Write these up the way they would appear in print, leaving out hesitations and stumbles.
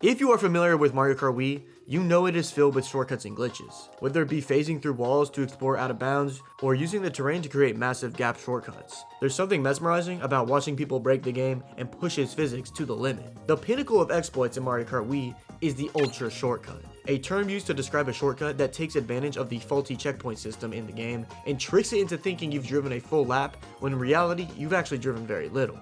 If you are familiar with Mario Kart Wii, you know it is filled with shortcuts and glitches, whether it be phasing through walls to explore out of bounds, or using the terrain to create massive gap shortcuts. There's something mesmerizing about watching people break the game and push its physics to the limit. The pinnacle of exploits in Mario Kart Wii is the Ultra Shortcut, a term used to describe a shortcut that takes advantage of the faulty checkpoint system in the game and tricks it into thinking you've driven a full lap when in reality you've actually driven very little.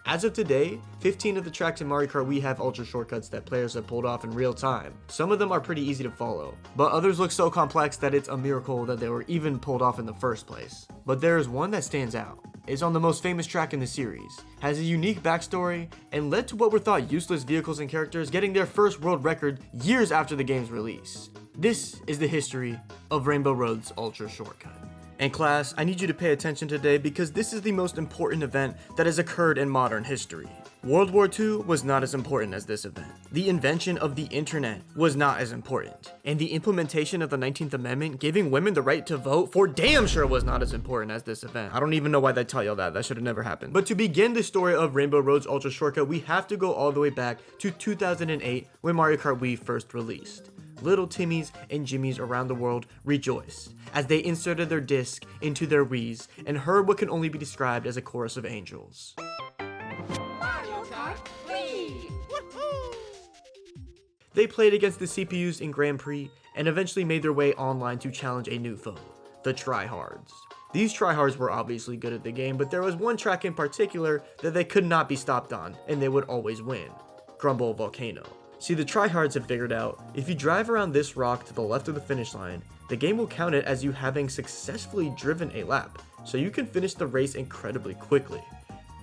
As of today, 15 of the tracks in Mario Kart Wii have ultra shortcuts that players have pulled off in real time. Some of them are pretty easy to follow, but others look so complex that it's a miracle that they were even pulled off in the first place. But there is one that stands out. It's on the most famous track in the series, has a unique backstory, and led to what were thought useless vehicles and characters getting their first world record years after the game's release. This is the history of Rainbow Road's Ultra Shortcut. And class, I need you to pay attention today because this is the most important event that has occurred in modern history. World War II was not as important as this event. The invention of the internet was not as important. And the implementation of the 19th Amendment giving women the right to vote for damn sure was not as important as this event. I don't even know why they tell y'all that. That should have never happened. But to begin the story of Rainbow Road's Ultra Shortcut, we have to go all the way back to 2008 when Mario Kart Wii first released. Little Timmies and Jimmies around the world rejoiced as they inserted their disc into their Wiis and heard what can only be described as a chorus of angels. Mario Kart Wii! Woohoo! They played against the CPUs in Grand Prix and eventually made their way online to challenge a new foe, the tryhards. These tryhards were obviously good at the game, but there was one track in particular that they could not be stopped on and they would always win: Grumble Volcano. See, the tryhards had figured out, if you drive around this rock to the left of the finish line, the game will count it as you having successfully driven a lap, so you can finish the race incredibly quickly.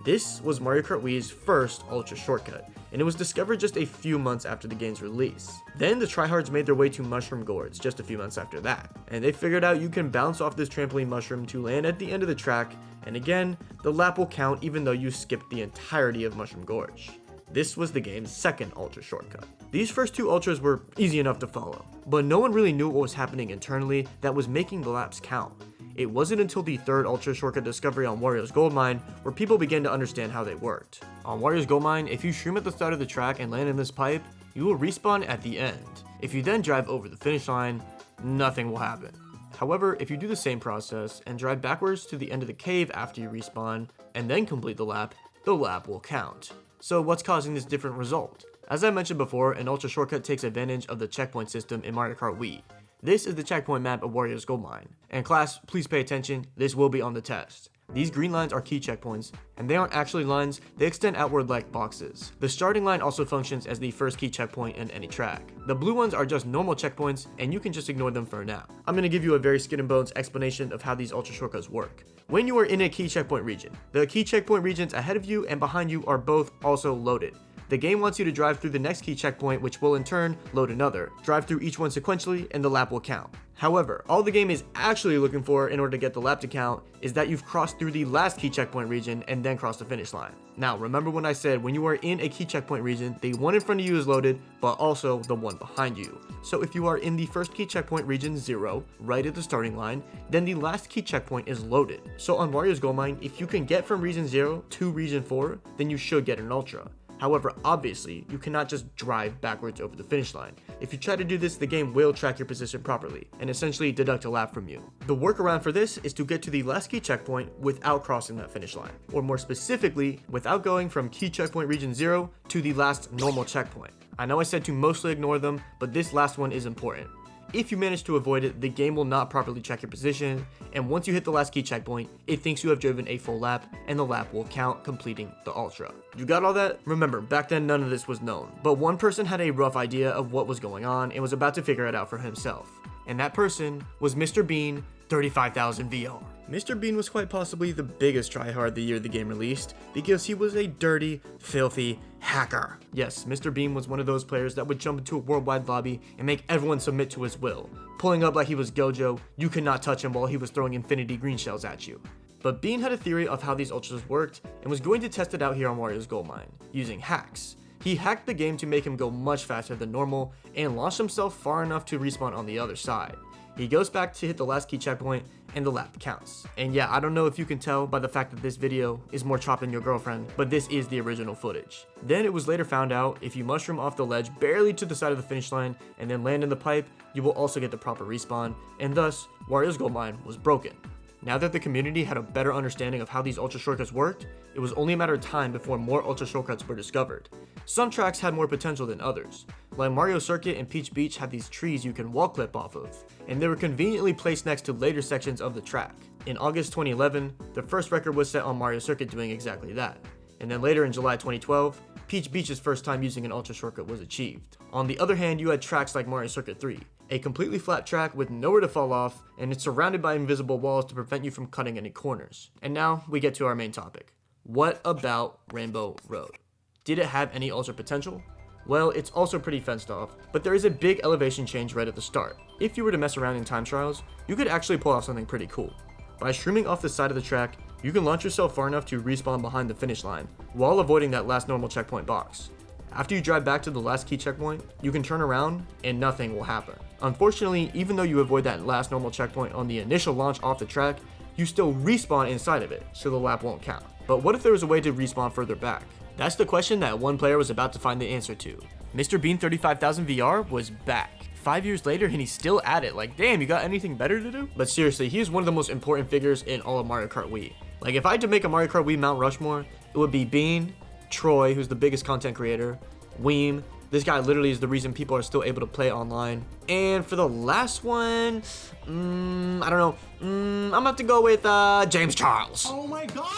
This was Mario Kart Wii's first Ultra Shortcut, and it was discovered just a few months after the game's release. Then the tryhards made their way to Mushroom Gorge just a few months after that, and they figured out you can bounce off this trampoline mushroom to land at the end of the track, and again, the lap will count even though you skipped the entirety of Mushroom Gorge. This was the game's second Ultra Shortcut. These first two Ultras were easy enough to follow, but no one really knew what was happening internally that was making the laps count. It wasn't until the third Ultra Shortcut discovery on Wario's Gold Mine where people began to understand how they worked. On Wario's Gold Mine, if you shroom at the start of the track and land in this pipe, you will respawn at the end. If you then drive over the finish line, nothing will happen. However, if you do the same process and drive backwards to the end of the cave after you respawn, and then complete the lap will count. So what's causing this different result? As I mentioned before, an Ultra Shortcut takes advantage of the checkpoint system in Mario Kart Wii. This is the checkpoint map of Wario's Gold Mine. And class, please pay attention, this will be on the test. These green lines are key checkpoints, and they aren't actually lines, they extend outward like boxes. The starting line also functions as the first key checkpoint in any track. The blue ones are just normal checkpoints, and you can just ignore them for now. I'm going to give you a very skin and bones explanation of how these Ultra Shortcuts work. When you are in a key checkpoint region, the key checkpoint regions ahead of you and behind you are both also loaded. The game wants you to drive through the next key checkpoint, which will in turn load another. Drive through each one sequentially and the lap will count. However, all the game is actually looking for in order to get the lap to count is that you've crossed through the last key checkpoint region and then crossed the finish line. Now, remember when I said when you are in a key checkpoint region, the one in front of you is loaded, but also the one behind you. So if you are in the first key checkpoint region 0, right at the starting line, then the last key checkpoint is loaded. So on Wario's Gold Mine, if you can get from region 0 to region 4, then you should get an Ultra. However, obviously, you cannot just drive backwards over the finish line. If you try to do this, the game will track your position properly and essentially deduct a lap from you. The workaround for this is to get to the last key checkpoint without crossing that finish line, or more specifically, without going from key checkpoint region 0 to the last normal checkpoint. I know I said to mostly ignore them, but this last one is important. If you manage to avoid it, the game will not properly check your position, and once you hit the last key checkpoint, it thinks you have driven a full lap, and the lap will count, completing the Ultra. You got all that? Remember, back then none of this was known, but one person had a rough idea of what was going on and was about to figure it out for himself. And that person was Mr. Bean 35,000 VR. Mr. Bean was quite possibly the biggest tryhard the year the game released because he was a dirty, filthy hacker. Yes, Mr. Bean was one of those players that would jump into a worldwide lobby and make everyone submit to his will. Pulling up like he was Gojo, you could not touch him while he was throwing infinity green shells at you. But Bean had a theory of how these Ultras worked and was going to test it out here on Wario's Gold Mine, using hacks. He hacked the game to make him go much faster than normal and launched himself far enough to respawn on the other side. He goes back to hit the last key checkpoint and the lap counts. And yeah, I don't know if you can tell by the fact that this video is more chopped than your girlfriend, but this is the original footage. Then it was later found out if you mushroom off the ledge barely to the side of the finish line and then land in the pipe, you will also get the proper respawn, and thus Wario's gold mine was broken. Now that the community had a better understanding of how these ultra shortcuts worked, it was only a matter of time before more ultra shortcuts were discovered. Some tracks had more potential than others. Like Mario Circuit and Peach Beach had these trees you can wall clip off of, and they were conveniently placed next to later sections of the track. In August 2011, the first record was set on Mario Circuit doing exactly that. And then later in July 2012, Peach Beach's first time using an ultra shortcut was achieved. On the other hand, you had tracks like Mario Circuit 3, a completely flat track with nowhere to fall off, and it's surrounded by invisible walls to prevent you from cutting any corners. And now we get to our main topic. What about Rainbow Road? Did it have any ultra potential? Well, it's also pretty fenced off, but there is a big elevation change right at the start. If you were to mess around in time trials, you could actually pull off something pretty cool. By streaming off the side of the track, you can launch yourself far enough to respawn behind the finish line, while avoiding that last normal checkpoint box. After you drive back to the last key checkpoint, you can turn around and nothing will happen. Unfortunately, even though you avoid that last normal checkpoint on the initial launch off the track, you still respawn inside of it, so the lap won't count. But what if there was a way to respawn further back? That's the question that one player was about to find the answer to. Mr. Bean 35000 VR was back. 5 years later and he's still at it. Like, damn, you got anything better to do? But seriously, he is one of the most important figures in all of Mario Kart Wii. Like, if I had to make a Mario Kart Wii Mount Rushmore, it would be Bean, Troy, who's the biggest content creator, Weem. This guy literally is the reason people are still able to play online. And for the last one, I don't know. I'm gonna have to go with James Charles. Oh my god!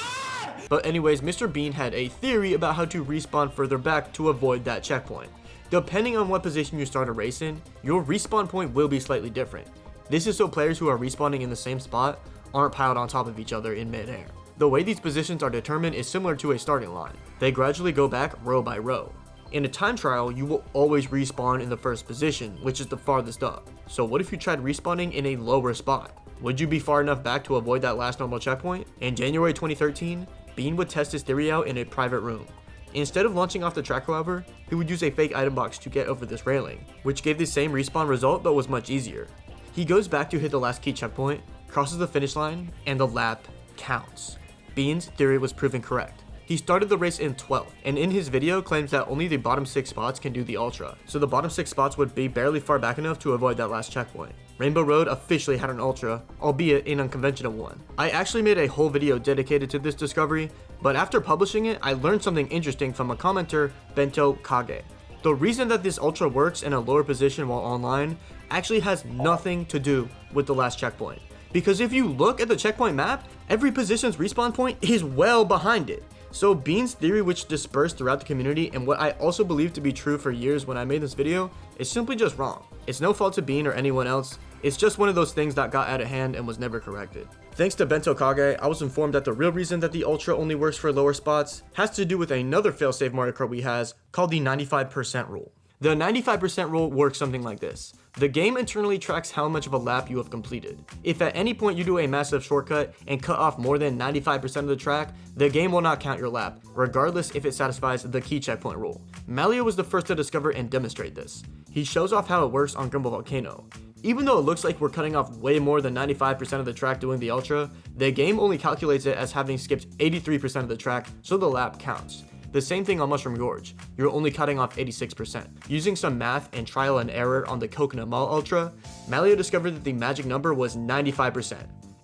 But anyways, Mr. Bean had a theory about how to respawn further back to avoid that checkpoint. Depending on what position you start a race in, your respawn point will be slightly different. This is so players who are respawning in the same spot aren't piled on top of each other in midair. The way these positions are determined is similar to a starting line. They gradually go back row by row. In a time trial, you will always respawn in the first position, which is the farthest up. So what if you tried respawning in a lower spot? Would you be far enough back to avoid that last normal checkpoint? In January 2013, Bean would test his theory out in a private room. Instead of launching off the track, however, he would use a fake item box to get over this railing, which gave the same respawn result but was much easier. He goes back to hit the last key checkpoint, crosses the finish line, and the lap counts. Bean's theory was proven correct. He started the race in 12th, and in his video claims that only the bottom 6 spots can do the ultra, so the bottom 6 spots would be barely far back enough to avoid that last checkpoint. Rainbow Road officially had an ultra, albeit an unconventional one. I actually made a whole video dedicated to this discovery, but after publishing it, I learned something interesting from a commenter, Bento Kage. The reason that this ultra works in a lower position while online actually has nothing to do with the last checkpoint. Because if you look at the checkpoint map, every position's respawn point is well behind it. So Bean's theory, which dispersed throughout the community and what I also believed to be true for years when I made this video, is simply just wrong. It's no fault to Bean or anyone else, it's just one of those things that got out of hand and was never corrected. Thanks to Bento Kage, I was informed that the real reason that the Ultra only works for lower spots has to do with another failsafe Mario Kart Wii has called the 95% rule. The 95% rule works something like this. The game internally tracks how much of a lap you have completed. If at any point you do a massive shortcut and cut off more than 95% of the track, the game will not count your lap, regardless if it satisfies the key checkpoint rule. Malio was the first to discover and demonstrate this. He shows off how it works on Grimble Volcano. Even though it looks like we're cutting off way more than 95% of the track doing the Ultra, the game only calculates it as having skipped 83% of the track, so the lap counts. The same thing on Mushroom Gorge, you're only cutting off 86%. Using some math and trial and error on the Coconut Mall Ultra, Malio discovered that the magic number was 95%.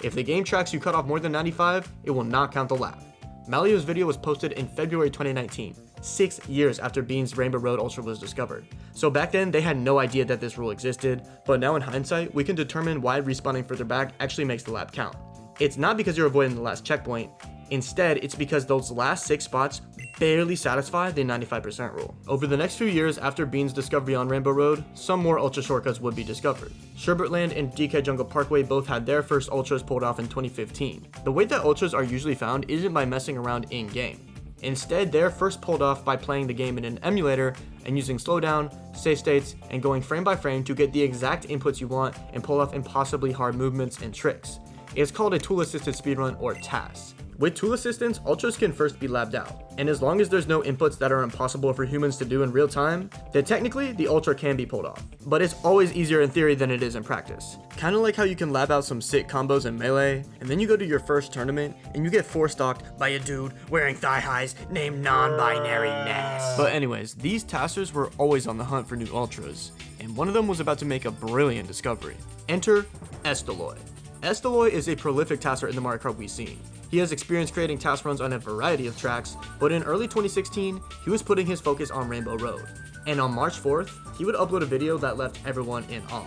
If the game tracks you cut off more than 95, it will not count the lap. Malio's video was posted in February 2019, 6 years after Bean's Rainbow Road Ultra was discovered. So back then, they had no idea that this rule existed, but now in hindsight, we can determine why respawning further back actually makes the lap count. It's not because you're avoiding the last checkpoint. Instead, it's because those last 6 spots barely satisfy the 95% rule. Over the next few years after Bean's discovery on Rainbow Road, some more ultra shortcuts would be discovered. Sherbertland and DK Jungle Parkway both had their first ultras pulled off in 2015. The way that ultras are usually found isn't by messing around in-game. Instead, they're first pulled off by playing the game in an emulator and using slowdown, save states, and going frame by frame to get the exact inputs you want and pull off impossibly hard movements and tricks. It's called a tool-assisted speedrun or TAS. With tool assistance, ultras can first be labbed out, and as long as there's no inputs that are impossible for humans to do in real time, then technically the ultra can be pulled off. But it's always easier in theory than it is in practice. Kinda like how you can lab out some sick combos in Melee, and then you go to your first tournament, and you get 4-stocked by a dude wearing thigh highs named non-binary Ness. But anyways, these tasters were always on the hunt for new ultras, and one of them was about to make a brilliant discovery. Enter Estaloy. Estaloy is a prolific taster in the Mario Kart Wii scene. He has experience creating task runs on a variety of tracks, but in early 2016, he was putting his focus on Rainbow Road. And on March 4th, he would upload a video that left everyone in awe.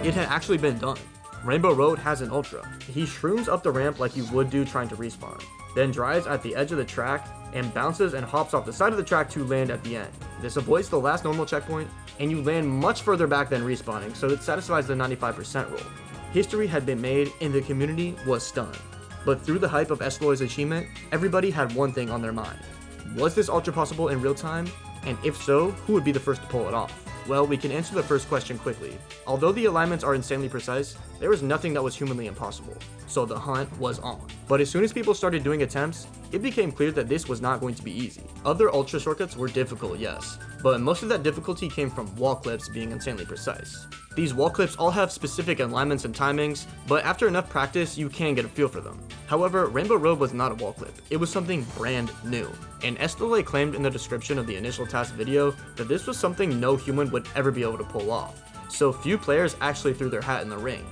It had actually been done. Rainbow Road has an ultra. He shrooms up the ramp like you would do trying to respawn, then drives at the edge of the track and bounces and hops off the side of the track to land at the end. This avoids the last normal checkpoint, and you land much further back than respawning, so it satisfies the 95% rule. History had been made and the community was stunned. But through the hype of Estaloy's achievement, everybody had one thing on their mind. Was this ultra possible in real time? And if so, who would be the first to pull it off? Well, we can answer the first question quickly. Although the alignments are insanely precise, there was nothing that was humanly impossible, so the hunt was on. But as soon as people started doing attempts, it became clear that this was not going to be easy. Other ultra shortcuts were difficult, yes, but most of that difficulty came from wall clips being insanely precise. These wall clips all have specific alignments and timings, but after enough practice, you can get a feel for them. However, Rainbow Road was not a wall clip, it was something brand new. And Estaloy claimed in the description of the initial task video that this was something no human would ever be able to pull off. So few players actually threw their hat in the ring.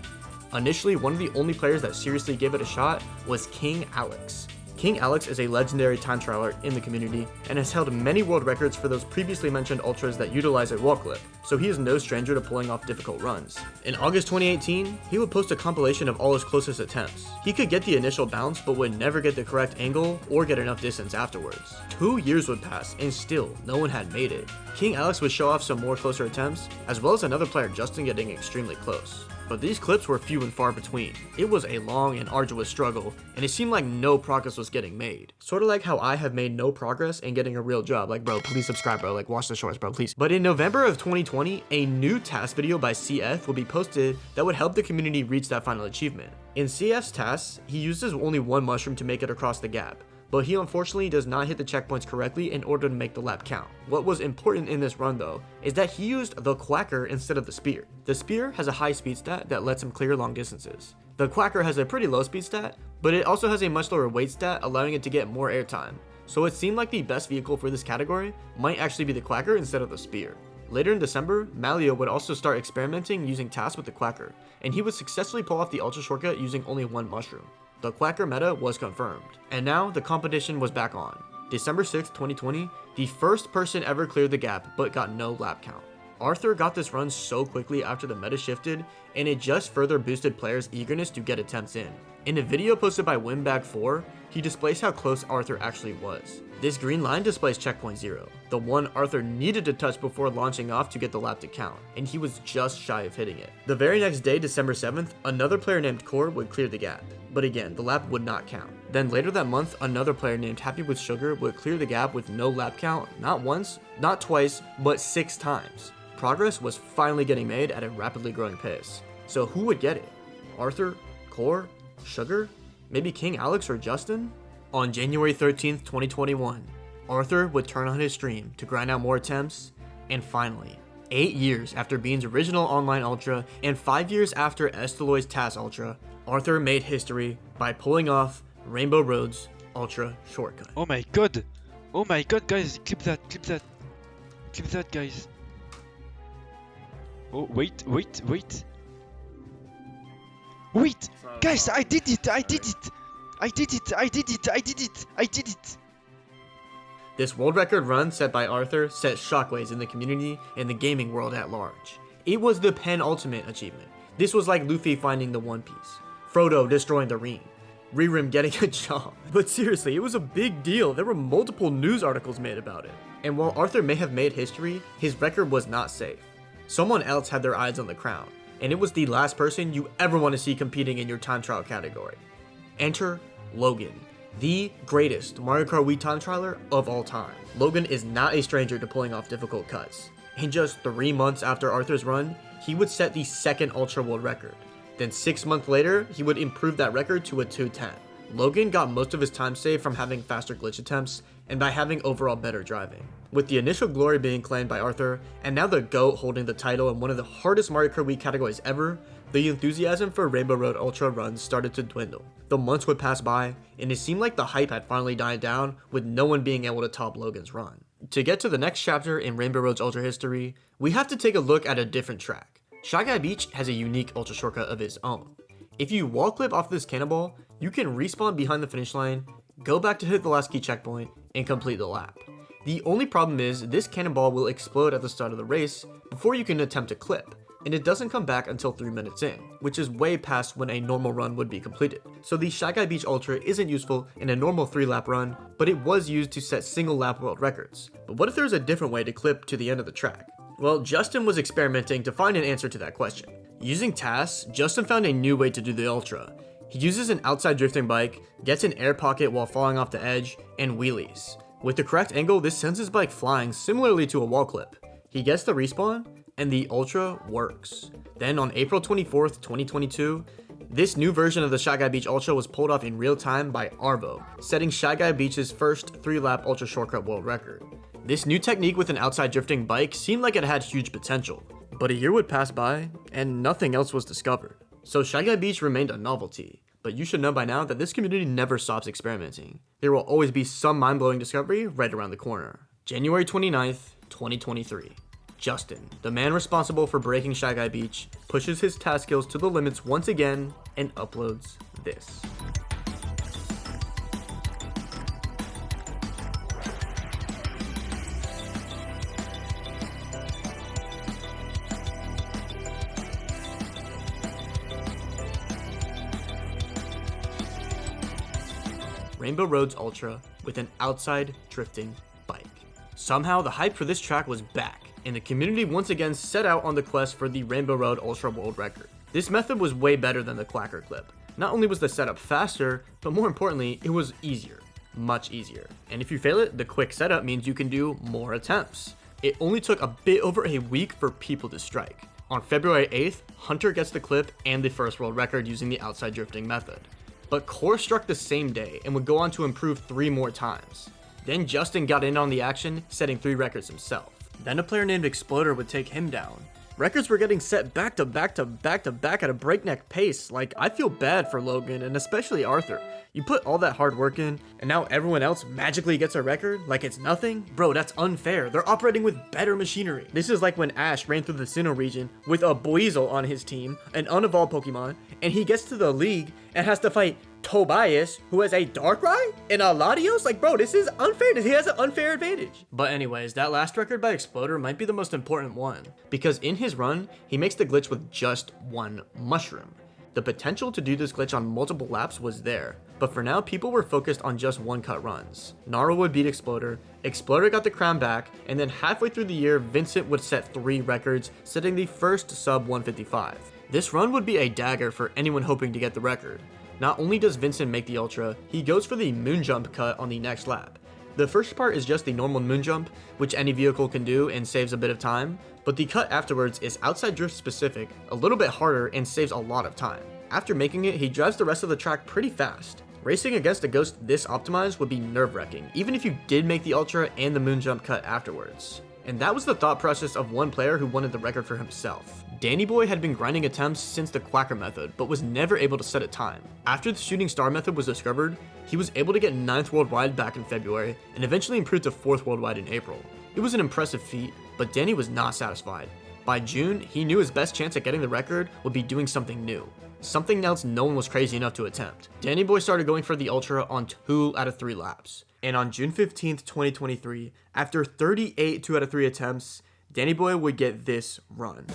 Initially, one of the only players that seriously gave it a shot was King Alex. King Alex is a legendary time trialer in the community and has held many world records for those previously mentioned ultras that utilize a wall clip, so he is no stranger to pulling off difficult runs. In August 2018, he would post a compilation of all his closest attempts. He could get the initial bounce but would never get the correct angle or get enough distance afterwards. 2 years would pass and still no one had made it. King Alex would show off some more closer attempts, as well as another player Justin getting extremely close. But these clips were few and far between. It was a long and arduous struggle, and it seemed like no progress was getting made. Sorta like how I have made no progress in getting a real job. Like, bro, please subscribe, bro. Like, watch the shorts, bro, please. But in November of 2020, a new task video by CF will be posted that would help the community reach that final achievement. In CF's tasks, he uses only one mushroom to make it across the gap, but he unfortunately does not hit the checkpoints correctly in order to make the lap count. What was important in this run though, is that he used the Quacker instead of the Spear. The Spear has a high speed stat that lets him clear long distances. The Quacker has a pretty low speed stat, but it also has a much lower weight stat, allowing it to get more airtime. So it seemed like the best vehicle for this category might actually be the Quacker instead of the Spear. Later in December, Malio would also start experimenting using tasks with the Quacker, and he would successfully pull off the ultra shortcut using only one mushroom. The Quacker meta was confirmed, and now the competition was back on. December 6, 2020, the first person ever cleared the gap but got no lap count. Arthur got this run so quickly after the meta shifted, and it just further boosted players' eagerness to get attempts in. In a video posted by Winbag4, he displays how close Arthur actually was. This green line displays checkpoint 0, the one Arthur needed to touch before launching off to get the lap to count, and he was just shy of hitting it. The very next day, December 7th, another player named Core would clear the gap, but again, the lap would not count. Then later that month, another player named Happy with Sugar would clear the gap with no lap count, not once, not twice, but 6 times. Progress was finally getting made at a rapidly growing pace. So who would get it? Arthur? Core? Sugar? Maybe King Alex or Justin? On January 13th, 2021, Arthur would turn on his stream to grind out more attempts, and finally, 8 years after Bean's original online ultra and 5 years after Estaloy's TAS ultra, Arthur made history by pulling off Rainbow Road's ultra shortcut. Oh my god! Oh my god, guys, clip that, clip that. Clip that, guys. Oh, wait. Wait! Guys, I did it! This world record run set by Arthur set shockwaves in the community and the gaming world at large. It was the penultimate achievement. This was like Luffy finding the One Piece, Frodo destroying the ring, Ririm getting a job. But seriously, it was a big deal. There were multiple news articles made about it. And while Arthur may have made history, his record was not safe. Someone else had their eyes on the crown, and it was the last person you ever want to see competing in your time trial category. Enter Logan, the greatest Mario Kart Wii time trialer of all time. Logan is not a stranger to pulling off difficult cuts. In just 3 months after Arthur's run, he would set the second Ultra World record. Then 6 months later, he would improve that record to a 2:10. Logan got most of his time saved from having faster glitch attempts and by having overall better driving. With the initial glory being claimed by Arthur, and now the GOAT holding the title in one of the hardest Mario Kart Wii categories ever, the enthusiasm for Rainbow Road Ultra runs started to dwindle. The months would pass by, and it seemed like the hype had finally died down, with no one being able to top Logan's run. To get to the next chapter in Rainbow Road's Ultra history, we have to take a look at a different track. Shy Guy Beach has a unique Ultra shortcut of its own. If you wall clip off this cannonball, you can respawn behind the finish line, go back to hit the last key checkpoint, and complete the lap. The only problem is this cannonball will explode at the start of the race before you can attempt to clip, and it doesn't come back until 3 minutes in, which is way past when a normal run would be completed. So the Shy Guy Beach Ultra isn't useful in a normal 3-lap run, but it was used to set single lap world records. But what if there's a different way to clip to the end of the track? Well, Justin was experimenting to find an answer to that question. Using TAS, Justin found a new way to do the Ultra. He uses an outside drifting bike, gets an air pocket while falling off the edge, and wheelies. With the correct angle, this sends his bike flying similarly to a wall clip. He gets the respawn, and the Ultra works. Then on April 24th, 2022, this new version of the Shy Guy Beach Ultra was pulled off in real time by Arvo, setting Shy Guy Beach's first 3-lap Ultra shortcut world record. This new technique with an outside drifting bike seemed like it had huge potential, but a year would pass by, and nothing else was discovered. So Shy Guy Beach remained a novelty, but you should know by now that this community never stops experimenting. There will always be some mind-blowing discovery right around the corner. January 29th, 2023. Justin, the man responsible for breaking Shy Guy Beach, pushes his task skills to the limits once again and uploads this. Rainbow Roads Ultra with an outside drifting bike. Somehow the hype for this track was back, and the community once again set out on the quest for the Rainbow Road Ultra World Record. This method was way better than the Clacker clip. Not only was the setup faster, but more importantly, it was easier. Much easier. And if you fail it, the quick setup means you can do more attempts. It only took a bit over a week for people to strike. On February 8th, Hunter gets the clip and the first world record using the outside drifting method. But Core struck the same day and would go on to improve 3 more times. Then Justin got in on the action, setting 3 records himself. Then a player named Exploder would take him down. Records were getting set back to back to back to back at a breakneck pace. Like, I feel bad for Logan and especially Arthur. You put all that hard work in, and now everyone else magically gets a record like it's nothing? Bro, that's unfair. They're operating with better machinery. This is like when Ash ran through the Sinnoh region with a Buizel on his team, an unevolved Pokemon, and he gets to the league and has to fight Tobias, who has a Darkrai and a Latios. Like, bro, this is unfair. He has an unfair advantage. But anyways, that last record by Exploder might be the most important one, because in his run, he makes the glitch with just 1 mushroom. The potential to do this glitch on multiple laps was there, but for now, people were focused on just 1-cut runs. Nara would beat Exploder, Exploder got the crown back, and then halfway through the year, Vincent would set 3 records, setting the first sub 155. This run would be a dagger for anyone hoping to get the record. Not only does Vincent make the Ultra, he goes for the moon jump cut on the next lap. The first part is just the normal moon jump, which any vehicle can do and saves a bit of time, but the cut afterwards is outside drift specific, a little bit harder, and saves a lot of time. After making it, he drives the rest of the track pretty fast. Racing against a ghost this optimized would be nerve-wracking, even if you did make the Ultra and the moon jump cut afterwards. And that was the thought process of one player who wanted the record for himself. Danny Boy had been grinding attempts since the Quacker method, but was never able to set a time. After the Shooting Star method was discovered, he was able to get 9th worldwide back in February, and eventually improved to 4th worldwide in April. It was an impressive feat, but Danny was not satisfied. By June, he knew his best chance at getting the record would be doing something new. Something else no one was crazy enough to attempt. Danny Boy started going for the Ultra on 2 out of 3 laps. And on June 15th, 2023, after 38 2 out of 3 attempts, Danny Boy would get this run.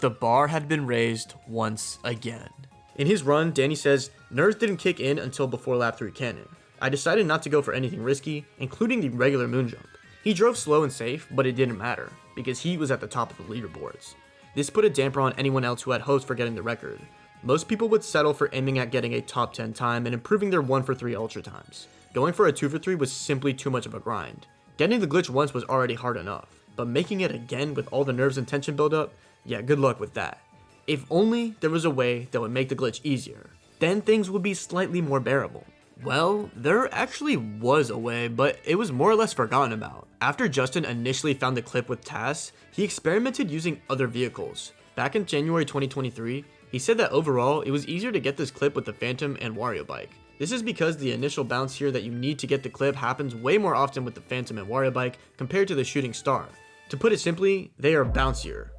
the bar had been raised once again. In his run, Danny says, "Nerves didn't kick in until before lap 3 canon. I decided not to go for anything risky, including the regular moon jump. He drove slow and safe, but it didn't matter, because he was at the top of the leaderboards. This put a damper on anyone else who had hopes for getting the record. Most people would settle for aiming at getting a top 10 time and improving their 1 for 3 ultra times. Going for a 2 for 3 was simply too much of a grind. Getting the glitch once was already hard enough, but making it again with all the nerves and tension buildup, yeah, good luck with that. If only there was a way that would make the glitch easier, then things would be slightly more bearable." Well, there actually was a way, but it was more or less forgotten about. After Justin initially found the clip with TAS, he experimented using other vehicles. Back in January 2023, he said that overall, it was easier to get this clip with the Phantom and Wario Bike. This is because the initial bounce here that you need to get the clip happens way more often with the Phantom and Wario Bike compared to the Shooting Star. To put it simply, they are bouncier.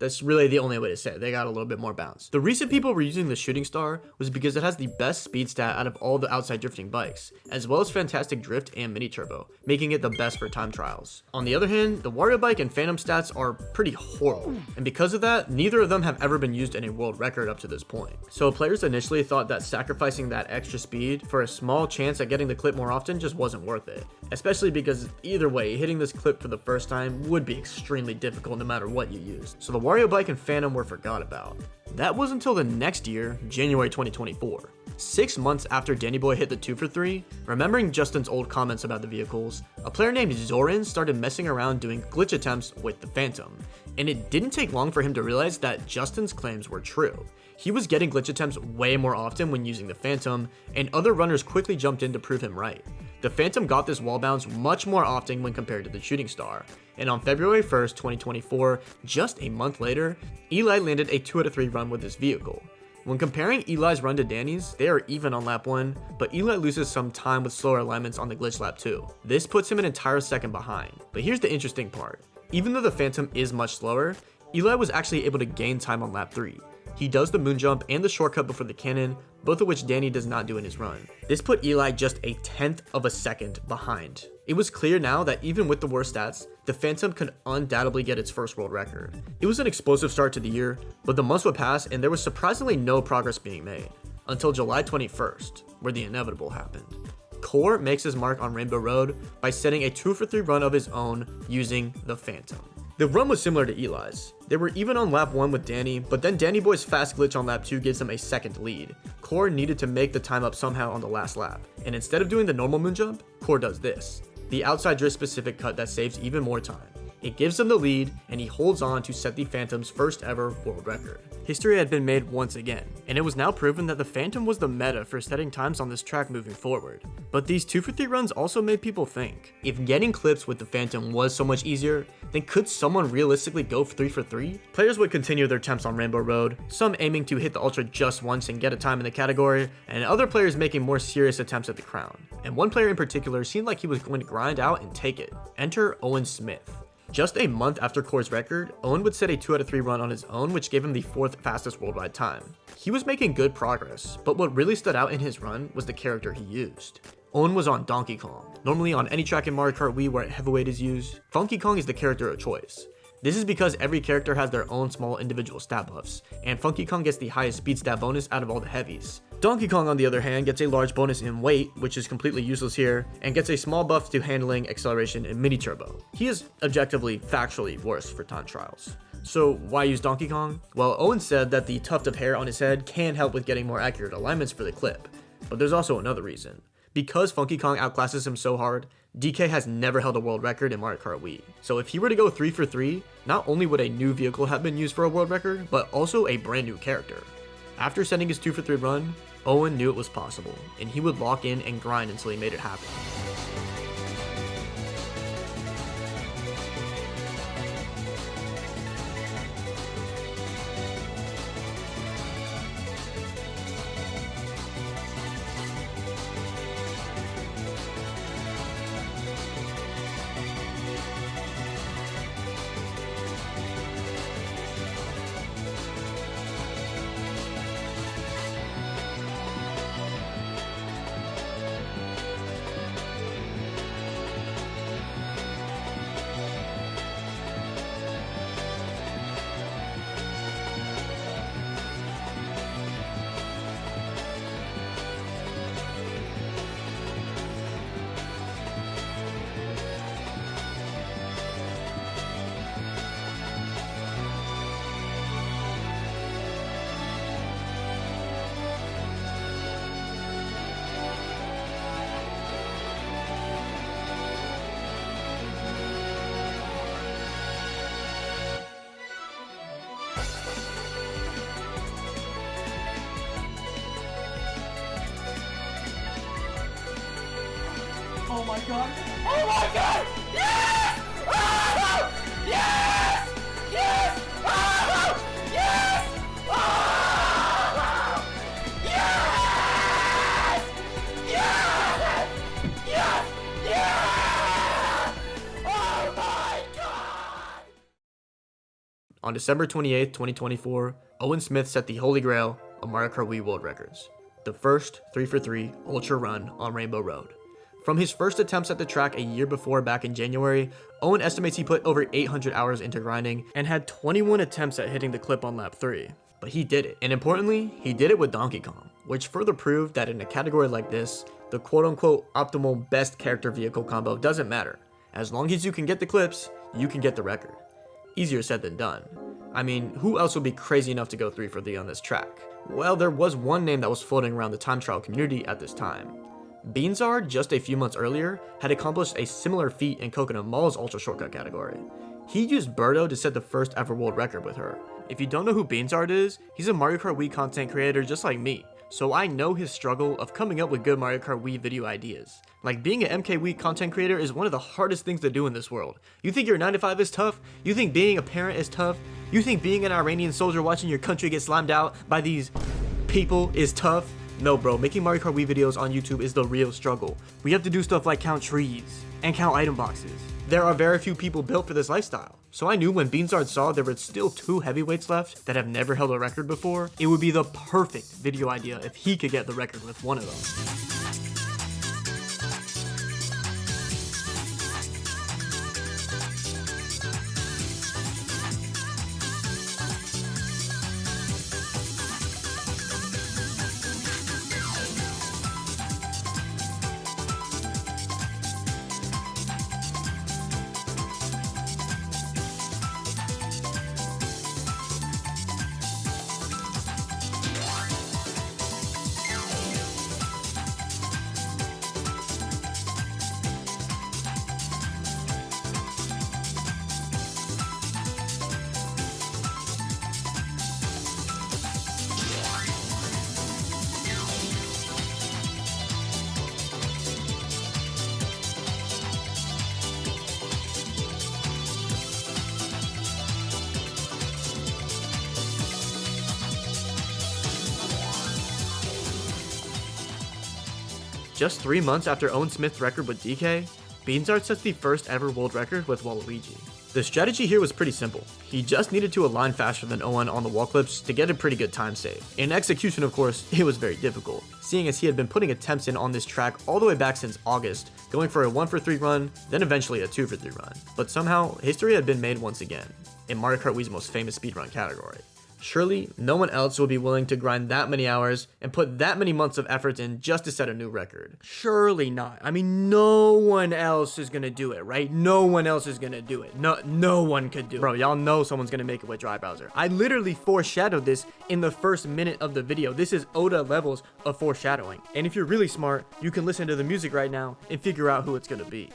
That's really the only way to say it. They got a little bit more bounce. The reason people were using the Shooting Star was because it has the best speed stat out of all the outside drifting bikes, as well as fantastic drift and mini turbo, making it the best for time trials. On the other hand, the Wario Bike and Phantom stats are pretty horrible, and because of that, neither of them have ever been used in a world record up to this point. So players initially thought that sacrificing that extra speed for a small chance at getting the clip more often just wasn't worth it, especially because either way, hitting this clip for the first time would be extremely difficult no matter what you used. So the Wario Bike and Phantom were forgot about. That was until the next year, January 2024. 6 months after Danny Boy hit the 2 for 3, remembering Justin's old comments about the vehicles, a player named Zoran started messing around doing glitch attempts with the Phantom, and it didn't take long for him to realize that Justin's claims were true. He was getting glitch attempts way more often when using the Phantom, and other runners quickly jumped in to prove him right. The Phantom got this wall bounce much more often when compared to the Shooting Star, and on February 1st, 2024, just a month later, Eli landed a 2 out of 3 run with this vehicle. When comparing Eli's run to Danny's, they are even on lap 1, but Eli loses some time with slower alignments on the glitch lap 2. This puts him an entire second behind. But here's the interesting part. Even though the Phantom is much slower, Eli was actually able to gain time on lap 3. He does the moon jump and the shortcut before the cannon, both of which Danny does not do in his run. This put Eli just a 1/10 of a second behind. It was clear now that even with the worst stats, the Phantom could undoubtedly get its first world record. It was an explosive start to the year, but the months would pass and there was surprisingly no progress being made, until July 21st, where the inevitable happened. Core makes his mark on Rainbow Road by setting a 2 for 3 run of his own using the Phantom. The run was similar to Eli's. They were even on lap 1 with Danny, but then Danny Boy's fast glitch on lap 2 gives him a second lead. Core needed to make the time up somehow on the last lap, and instead of doing the normal moon jump, Core does this, the outside drift specific cut that saves even more time. It gives him the lead, and he holds on to set the Phantom's first ever world record. History had been made once again, and it was now proven that the Phantom was the meta for setting times on this track moving forward. But these 2 for 3 runs also made people think, if getting clips with the Phantom was so much easier, then could someone realistically go 3 for 3? Players would continue their attempts on Rainbow Road, some aiming to hit the Ultra just once and get a time in the category, and other players making more serious attempts at the crown. And one player in particular seemed like he was going to grind out and take it. Enter Owen Smith. Just a month after Core's record, Owen would set a 2 out of 3 run on his own, which gave him the 4th fastest worldwide time. He was making good progress, but what really stood out in his run was the character he used. Owen was on Donkey Kong. Normally on any track in Mario Kart Wii where heavyweight is used, Funky Kong is the character of choice. This is because every character has their own small individual stat buffs, and Funky Kong gets the highest speed stat bonus out of all the heavies. Donkey Kong, on the other hand, gets a large bonus in weight, which is completely useless here, and gets a small buff to handling, acceleration, and mini turbo. He is objectively, factually worse for time trials. So why use Donkey Kong? Well, Owen said that the tuft of hair on his head can help with getting more accurate alignments for the clip, but there's also another reason. Because Funky Kong outclasses him so hard, DK has never held a world record in Mario Kart Wii. So if he were to go 3 for 3, not only would a new vehicle have been used for a world record, but also a brand new character. After setting his 2 for 3 run, Owen knew it was possible, and he would lock in and grind until he made it happen. Oh my god! Oh my god! Yes! Oh! Yes! Yes! Oh! Yes! Oh! Yes! Yes! Yes! Yes! Oh my god! On December 28th, 2024, Owen Smith set the holy grail of Mario Kart Wii World Records, the first 3x3 Ultra Run on Rainbow Road. From his first attempts at the track a year before back in January, Owen estimates he put over 800 hours into grinding and had 21 attempts at hitting the clip on lap 3. But he did it, and importantly, he did it with Donkey Kong, which further proved that in a category like this, the quote-unquote optimal best character vehicle combo doesn't matter. As long as you can get the clips, you can get the record. Easier said than done. I mean, who else would be crazy enough to go 3-for-3 on this track? Well, there was one name that was floating around the time trial community at this time. Beanzard, just a few months earlier, had accomplished a similar feat in Coconut Mall's Ultra Shortcut category. He used Birdo to set the first ever world record with her. If you don't know who Beanzard is, he's a Mario Kart Wii content creator just like me, so I know his struggle of coming up with good Mario Kart Wii video ideas. Like, being an MK Wii content creator is one of the hardest things to do in this world. You think your 9 to 5 is tough? You think being a parent is tough? You think being an Iranian soldier watching your country get slammed out by these people is tough? No bro, making Mario Kart Wii videos on YouTube is the real struggle. We have to do stuff like count trees and count item boxes. There are very few people built for this lifestyle. So I knew when Beanzard saw there were still 2 heavyweights left that have never held a record before, it would be the perfect video idea if he could get the record with one of them. Just 3 months after Owen Smith's record with DK, Beanzard sets the first ever world record with Waluigi. The strategy here was pretty simple. He just needed to align faster than Owen on the wall clips to get a pretty good time save. In execution, of course, it was very difficult, seeing as he had been putting attempts in on this track all the way back since August, going for a 1-for-3 run, then eventually a 2-for-3 run. But somehow, history had been made once again, in Mario Kart Wii's most famous speedrun category. Surely, no one else will be willing to grind that many hours and put that many months of effort in just to set a new record. Surely not. I mean, no one else is gonna do it, right? No one else is gonna do it. No one could do it. Bro, y'all know someone's gonna make it with Dry Browser. I literally foreshadowed this in the first minute of the video. This is Oda levels of foreshadowing. And if you're really smart, you can listen to the music right now and figure out who it's gonna be.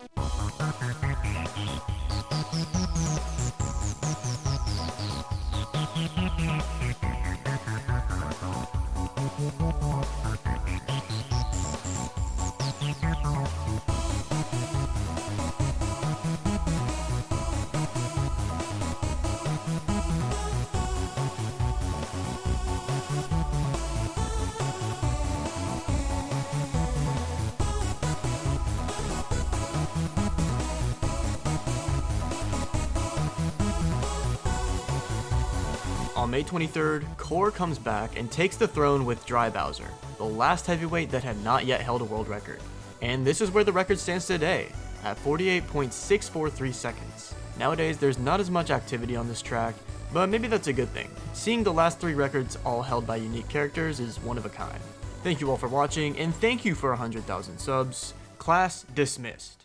On May 23rd, Core comes back and takes the throne with Dry Bowser, the last heavyweight that had not yet held a world record. And this is where the record stands today, at 48.643 seconds. Nowadays, there's not as much activity on this track, but maybe that's a good thing. Seeing the last 3 records all held by unique characters is one of a kind. Thank you all for watching, and thank you for 100,000 subs. Class dismissed.